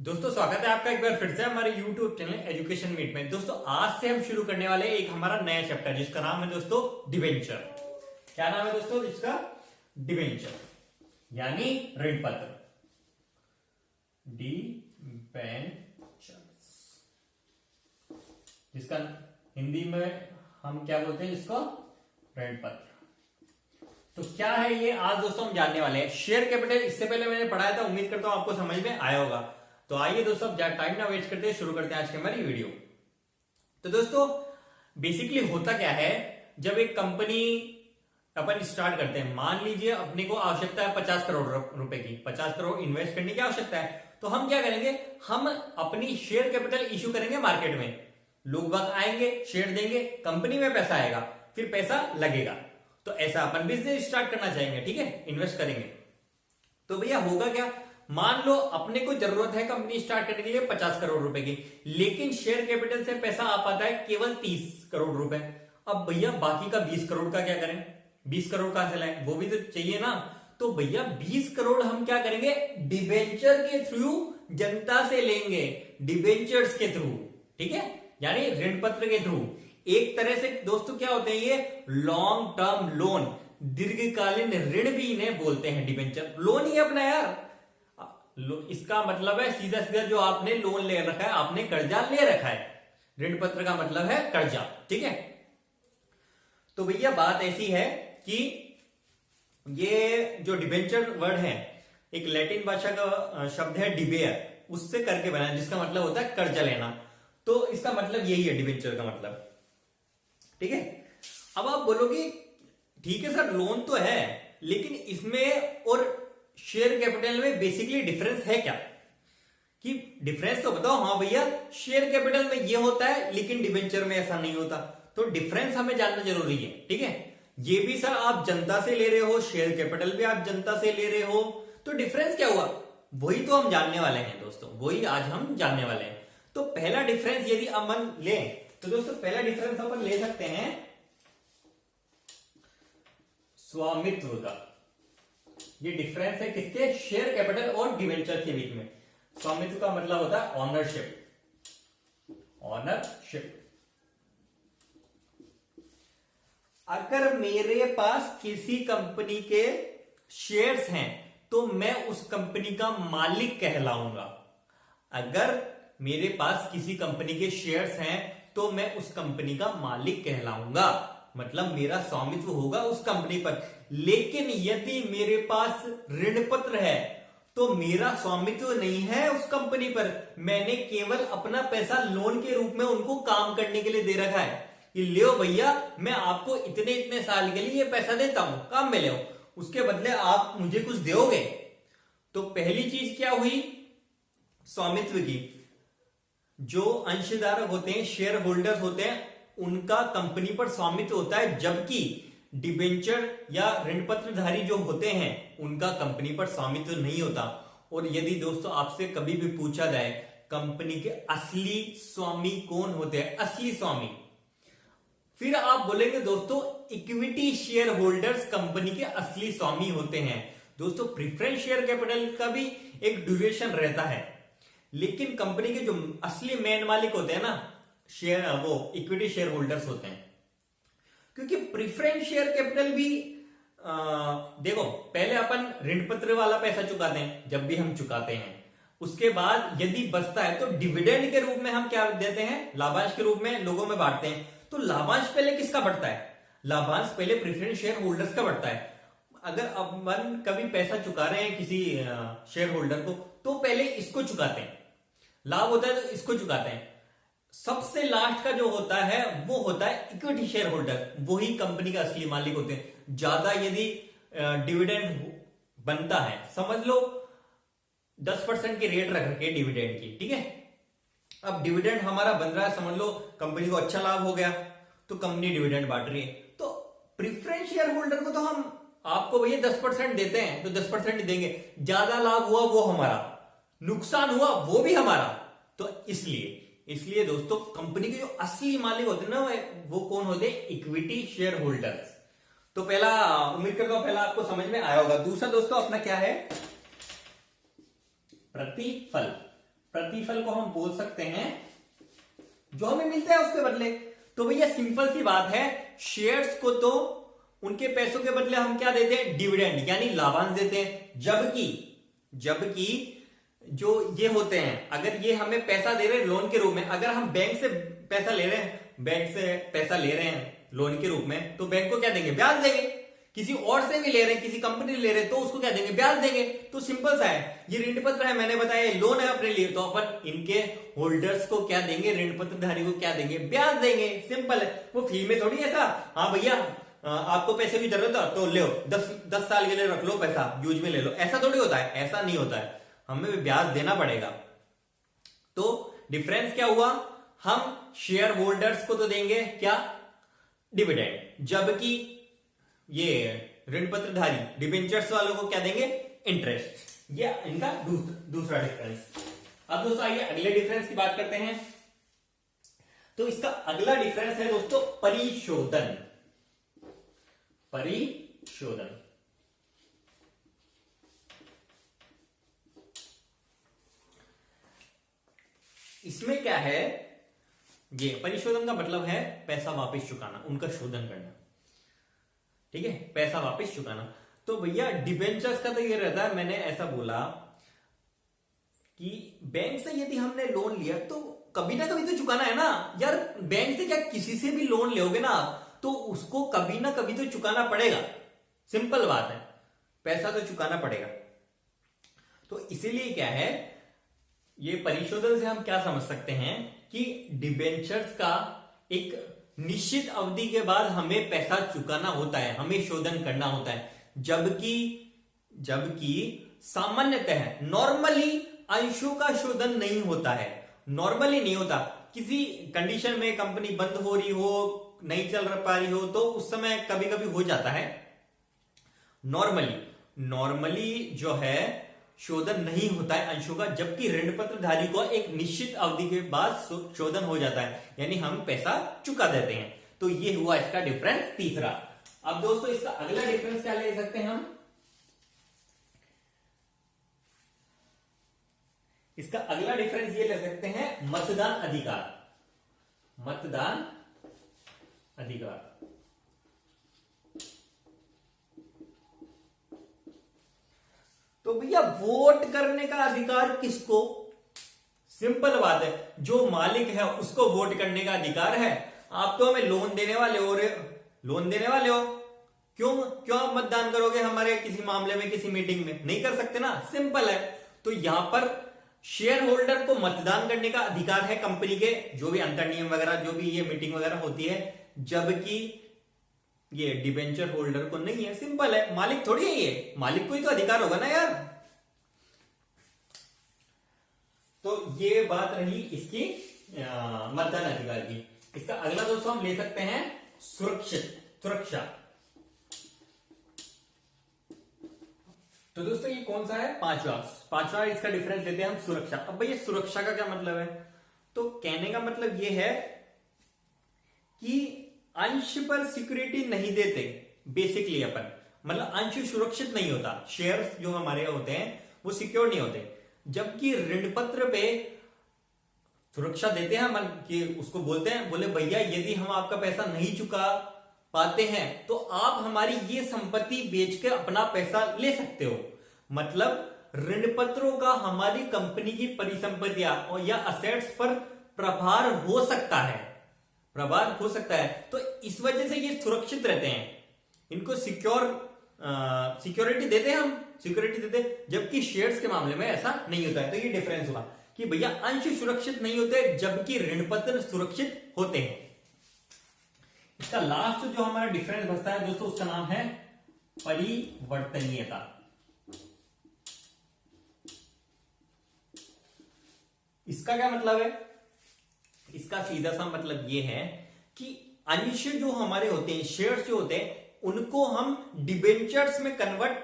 दोस्तों स्वागत है आपका एक बार फिर से हमारे YouTube चैनल एजुकेशन मीट में। दोस्तों आज से हम शुरू करने वाले हैं एक हमारा नया चैप्टर जिसका नाम है दोस्तों डिबेंचर। क्या नाम है दोस्तों इसका? डिबेंचर यानी ऋण पत्र। डिबेंचर जिसका हिंदी में हम क्या बोलते हैं इसको? ऋण पत्र। तो क्या है ये आज दोस्तों हम जानने वाले हैं। शेयर कैपिटल इससे पहले मैंने पढ़ाया था, उम्मीद करता हूं आपको समझ में आया होगा। तो आइए दोस्तों अब टाइम ना वेस्ट करते हैं, शुरू करते हैं आज की हमारी वीडियो। तो दोस्तों बेसिकली होता क्या है, जब एक कंपनी अपन स्टार्ट करते हैं, मान लीजिए अपने को आवश्यकता है 50 करोड़ रुपए की, 50 करोड़ इन्वेस्ट करने की आवश्यकता है। तो हम क्या करेंगे, हम अपनी शेयर कैपिटल इश्यू करेंगे मार्केट में। लोग बाग आएंगे, शेयर देंगे, कंपनी में पैसा आएगा, फिर पैसा लगेगा। तो ऐसा अपन बिजनेस स्टार्ट करना चाहेंगे, ठीक है, इन्वेस्ट करेंगे। तो भैया होगा क्या, मान लो अपने को जरूरत है कंपनी स्टार्ट करने के लिए 50 करोड़ रुपए की, लेकिन शेयर कैपिटल से पैसा आ पाता है केवल 30 करोड़ रुपए। अब भैया बाकी का 20 करोड़ का क्या करें? 20 करोड़ कहां से लाएं? वो भी तो चाहिए ना। तो भैया 20 करोड़ हम क्या करेंगे? डिबेंचर के थ्रू जनता से लेंगे, डिबेंचर्स के थ्रू, ठीक है, यानी ऋण पत्र के थ्रू। एक तरह से दोस्तों क्या होते हैं ये? लॉन्ग टर्म लोन, दीर्घकालीन ऋण भी इन्हें बोलते हैं। डिबेंचर लोन ही अपना यार, इसका मतलब है सीधा सीधा जो आपने लोन ले रखा है, आपने कर्जा ले रखा है। ऋण पत्र का मतलब है कर्जा, ठीक है। तो भैया बात ऐसी है कि ये जो डिबेंचर वर्ड है एक लैटिन भाषा का शब्द है डिबेयर, उससे करके बना है, जिसका मतलब होता है कर्जा लेना। तो इसका मतलब यही है डिबेंचर का मतलब, ठीक है। अब आप बोलोगे ठीक है सर लोन तो है, लेकिन इसमें और शेयर कैपिटल में बेसिकली डिफरेंस है क्या? कि डिफरेंस तो बताओ। हाँ भैया शेयर कैपिटल में ये होता है, लेकिन डिबेंचर में ऐसा नहीं होता। तो डिफरेंस हमें जानना जरूरी है, ठीक है। ये भी सर आप जनता से ले रहे हो, शेयर कैपिटल भी आप जनता से ले रहे हो, तो डिफरेंस क्या हुआ? वही तो हम जानने वाले हैं दोस्तों, वही आज हम जानने वाले हैं। तो पहला डिफरेंस यदि अपन लें तो दोस्तों पहला डिफरेंस अपन ले सकते हैं स्वामित्व का। ये डिफरेंस है किसके? शेयर कैपिटल और डिवेंचर के बीच में। स्वामित्व का मतलब होता है ऑनरशिप। ऑनरशिप, अगर मेरे पास किसी कंपनी के शेयर्स हैं तो मैं उस कंपनी का मालिक कहलाऊंगा। अगर मेरे पास किसी कंपनी के शेयर्स हैं तो मैं उस कंपनी का मालिक कहलाऊंगा, मतलब मेरा स्वामित्व होगा उस कंपनी पर। लेकिन यदि मेरे पास ऋण पत्र है तो मेरा स्वामित्व नहीं है उस कंपनी पर, मैंने केवल अपना पैसा लोन के रूप में उनको काम करने के लिए दे रखा है कि ले भैया मैं आपको इतने इतने साल के लिए ये पैसा देता हूं, काम में ले, उसके बदले आप मुझे कुछ दोगे। तो पहली चीज क्या हुई स्वामित्व की? जो अंशधारक होते हैं, शेयर होल्डर्स होते हैं, उनका कंपनी पर स्वामित्व होता है, जबकि डिबेंचर या ऋण पत्रधारी जो होते हैं उनका कंपनी पर स्वामित्व नहीं होता। और यदि दोस्तों आपसे कभी भी पूछा जाए कंपनी के असली स्वामी कौन होते हैं, असली स्वामी, फिर आप बोलेंगे दोस्तों इक्विटी शेयर होल्डर्स कंपनी के असली स्वामी होते हैं। दोस्तों प्रिफरेंस शेयर कैपिटल का भी एक ड्यूरेशन रहता है, लेकिन कंपनी के जो असली मेन मालिक होते हैं ना, शेयर, वो इक्विटी शेयर होल्डर्स होते हैं। क्योंकि प्रिफरेंस शेयर कैपिटल भी देखो पहले अपन ऋण पत्र वाला पैसा चुकाते हैं, जब भी हम चुकाते हैं उसके बाद यदि बचता है तो डिविडेंड के रूप में हम क्या देते हैं? लाभांश के रूप में लोगों में बांटते हैं। तो लाभांश पहले किसका बढ़ता है? लाभांश पहले प्रिफरेंस शेयर होल्डर्स का बढ़ता है। अगर अपन कभी पैसा चुका रहे हैं किसी शेयर होल्डर को तो पहले इसको चुकाते हैं, लाभ होता है तो इसको चुकाते हैं। सबसे लास्ट का जो होता है वो होता है इक्विटी शेयर होल्डर, वही कंपनी का असली मालिक होते हैं। ज्यादा यदि डिविडेंड बनता है, समझ लो 10% की रेट रख रखे डिविडेंड की, ठीक है। अब डिविडेंड हमारा बन रहा है, समझ लो कंपनी को अच्छा लाभ हो गया तो कंपनी डिविडेंड बांट रही है। तो प्रिफरेंस शेयर होल्डर को तो हम आपको भैया 10% देते हैं तो 10% ही देंगे। ज्यादा लाभ हुआ वो हमारा, नुकसान हुआ वो भी हमारा। तो इसलिए दोस्तों कंपनी के जो असली मालिक होते हैं ना वो कौन होते हैं? Equity share holders. तो पहला उम्मीद करता हूं पहला आपको समझ में आया होगा। दूसरा दोस्तों अपना क्या है? प्रतिफल। प्रतिफल को हम बोल सकते हैं जो हमें मिलता है उसके बदले। तो भैया सिंपल सी बात है, शेयर्स को तो उनके पैसों के बदले हम क्या देते हैं, डिविडेंड यानी लाभांश देते हैं। जबकि जो ये होते हैं, अगर ये हमें पैसा दे रहे हैं लोन के रूप में, अगर हम बैंक से पैसा ले रहे हैं लोन के रूप में, तो बैंक को क्या देंगे, ब्याज देंगे। किसी और से भी ले रहे हैं, किसी कंपनी ले रहे हैं, तो उसको क्या देंगे, ब्याज देंगे। तो सिंपल सा है, ये ऋण पत्र है, मैंने बताया लोन है अपने लिए, तो अपन इनके होल्डर्स को क्या देंगे, ऋण पत्रधारी को क्या देंगे, ब्याज देंगे। सिंपल है, वो फ्री में थोड़ी ऐसा, हाँ भैया आपको पैसे की जरूरत है तो ले 10 साल के लिए रख लो पैसा, यूज में ले लो, ऐसा थोड़ी होता है, ऐसा नहीं होता है, हमें भी ब्याज देना पड़ेगा। तो डिफरेंस क्या हुआ, हम शेयर होल्डर्स को तो देंगे क्या, डिविडेंड, जबकि ये ऋण पत्रधारी डिबेंचर्स वालों को क्या देंगे, इंटरेस्ट। ये इनका दूसरा डिफरेंस। अब दोस्तों आइए अगले डिफरेंस की बात करते हैं। तो इसका अगला डिफरेंस है दोस्तों परिशोधन। इसमें क्या है, ये परिशोधन का मतलब है पैसा वापस चुकाना, उनका शोधन करना, ठीक है, पैसा वापस चुकाना। तो भैया डिबेंचर्स का तो ये रहता है, मैंने ऐसा बोला कि बैंक से यदि हमने लोन लिया तो कभी ना कभी तो चुकाना है ना यार। बैंक से क्या किसी से भी लोन लोगे ना तो उसको कभी ना कभी तो चुकाना पड़ेगा, सिंपल बात है, पैसा तो चुकाना पड़ेगा। तो इसीलिए क्या है, ये परिशोधन से हम क्या समझ सकते हैं कि डिबेंचर्स का एक निश्चित अवधि के बाद हमें पैसा चुकाना होता है, हमें शोधन करना होता है। जबकि सामान्यतः नॉर्मली अंशों का शोधन नहीं होता है, नॉर्मली नहीं होता। किसी कंडीशन में कंपनी बंद हो रही हो, नहीं चल पा रही हो, तो उस समय कभी कभी हो जाता है। नॉर्मली जो है शोधन नहीं होता है अंशों का, जबकि ऋण पत्रधारी को एक निश्चित अवधि के बाद शोधन हो जाता है, यानी हम पैसा चुका देते हैं। तो ये हुआ इसका डिफरेंस तीसरा। अब दोस्तों इसका अगला डिफरेंस क्या ले सकते हैं हम, इसका अगला डिफरेंस ये ले सकते हैं मतदान अधिकार। तो भैया वोट करने का अधिकार किसको, सिंपल बात है, जो मालिक है उसको वोट करने का अधिकार है। आप तो हमें लोन देने वाले हो, क्यों आप मतदान करोगे हमारे किसी मामले में, किसी मीटिंग में, नहीं कर सकते ना, सिंपल है। तो यहां पर शेयर होल्डर को मतदान करने का अधिकार है कंपनी के जो भी अंतर नियम वगैरह, जो भी ये मीटिंग वगैरह होती है, जबकि ये डिबेंचर होल्डर को नहीं है। सिंपल है, मालिक थोड़ी है ये, मालिक को ही तो अधिकार होगा ना यार। तो ये बात रही इसकी मतदान अधिकार की। इसका अगला दोस्तों हम ले सकते हैं सुरक्षा। तो दोस्तों ये कौन सा है, पांचवा इसका डिफरेंस लेते हैं हम, सुरक्षा। अब भैया सुरक्षा का क्या मतलब है, तो कहने का मतलब ये है कि अंश पर सिक्योरिटी नहीं देते बेसिकली अपन, मतलब अंश सुरक्षित नहीं होता, शेयर्स जो हमारे होते हैं वो सिक्योर नहीं होते, जबकि ऋण पत्र पे सुरक्षा देते हैं हम, कि उसको बोलते हैं, बोले भैया यदि हम आपका पैसा नहीं चुका पाते हैं तो आप हमारी ये संपत्ति बेच के अपना पैसा ले सकते हो। मतलब ऋण पत्रों का हमारी कंपनी की परिसंपत्तियां और या असेट्स पर प्रभार हो सकता है, तो इस वजह से ये सुरक्षित रहते हैं, इनको सिक्योरिटी देते हैं हम, जबकि शेयर्स के मामले में ऐसा नहीं होता है। तो ये डिफरेंस हुआ कि भैया अंश सुरक्षित नहीं होते जबकि ऋण पत्र सुरक्षित होते हैं। इसका लास्ट जो हमारा डिफरेंस बचता है दोस्तों, उसका नाम है परिवर्तनीयता। इसका क्या मतलब है, इसका सीधा सा मतलब यह है कि अंश जो हमारे होते हैं, शेयर्स जो होते हैं, उनको हम डिबेंचर्स में कन्वर्ट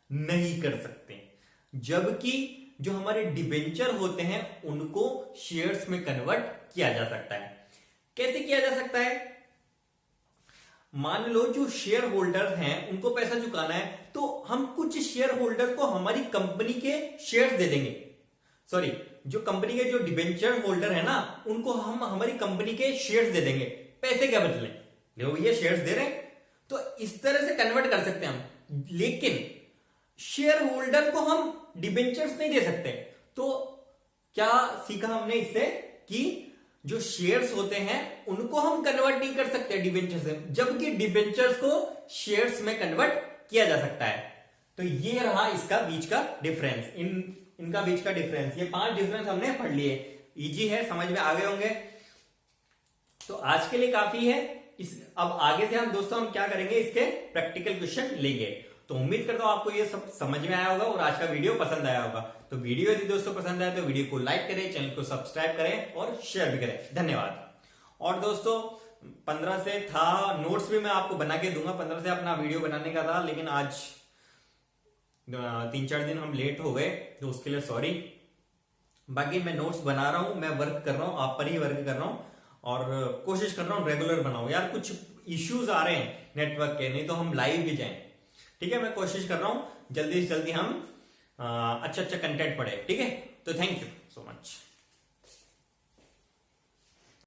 नहीं कर सकते, जबकि जो हमारे डिबेंचर होते हैं उनको शेयर्स में कन्वर्ट किया जा सकता है। कैसे किया जा सकता है, मान लो जो शेयर होल्डर हैं उनको पैसा चुकाना है, तो हम कुछ शेयर होल्डर को हमारी कंपनी के शेयर्स दे देंगे, सॉरी, जो कंपनी के जो डिबेंचर होल्डर है ना, उनको हम हमारी कंपनी के शेयर्स दे देंगे, पैसे क्या बदले, देखो भैया शेयर्स दे रहे हैं, तो इस तरह से कन्वर्ट कर सकते हैं हम। लेकिन शेयर होल्डर को हम डिबेंचर्स नहीं दे सकते। तो क्या सीखा हमने इससे कि जो शेयर्स होते हैं उनको हम कन्वर्ट नहीं कर सकते डिबेंचर्स में, जबकि डिबेंचर्स को शेयर्स में कन्वर्ट किया जा सकता है। तो ये रहा इसका बीच का डिफरेंस, इनका बीच का डिफरेंस। ये 5 डिफरेंस हमने पढ़ लिए, इजी है, समझ में आ गए होंगे। तो आज के लिए काफी है। अब आगे से हम दोस्तों हम क्या करेंगे, इसके प्रैक्टिकल क्वेश्चन लेंगे। तो उम्मीद करता हूं आपको ये सब समझ में आया होगा और आज का वीडियो पसंद आया होगा। तो वीडियो यदि दोस्तों पसंद आया तो वीडियो को लाइक करें, चैनल को सब्सक्राइब करें और शेयर भी करें। धन्यवाद। और दोस्तों 15 से था, नोट्स भी मैं आपको बना के दूंगा। 15 से अपना वीडियो बनाने का था, लेकिन आज 3-4 दिन हम लेट हो गए, तो उसके लिए सॉरी। बाकी मैं नोट्स बना रहा हूं, मैं वर्क कर रहा हूं, आप पर ही वर्क कर रहा हूं और कोशिश कर रहा हूं रेगुलर बनाऊं। यार कुछ इश्यूज आ रहे हैं नेटवर्क के, नहीं तो हम लाइव भी जाएं। ठीक है, मैं कोशिश कर रहा हूं जल्दी से जल्दी हम अच्छा कंटेंट पढ़े। ठीक है, तो थैंक यू सो मच।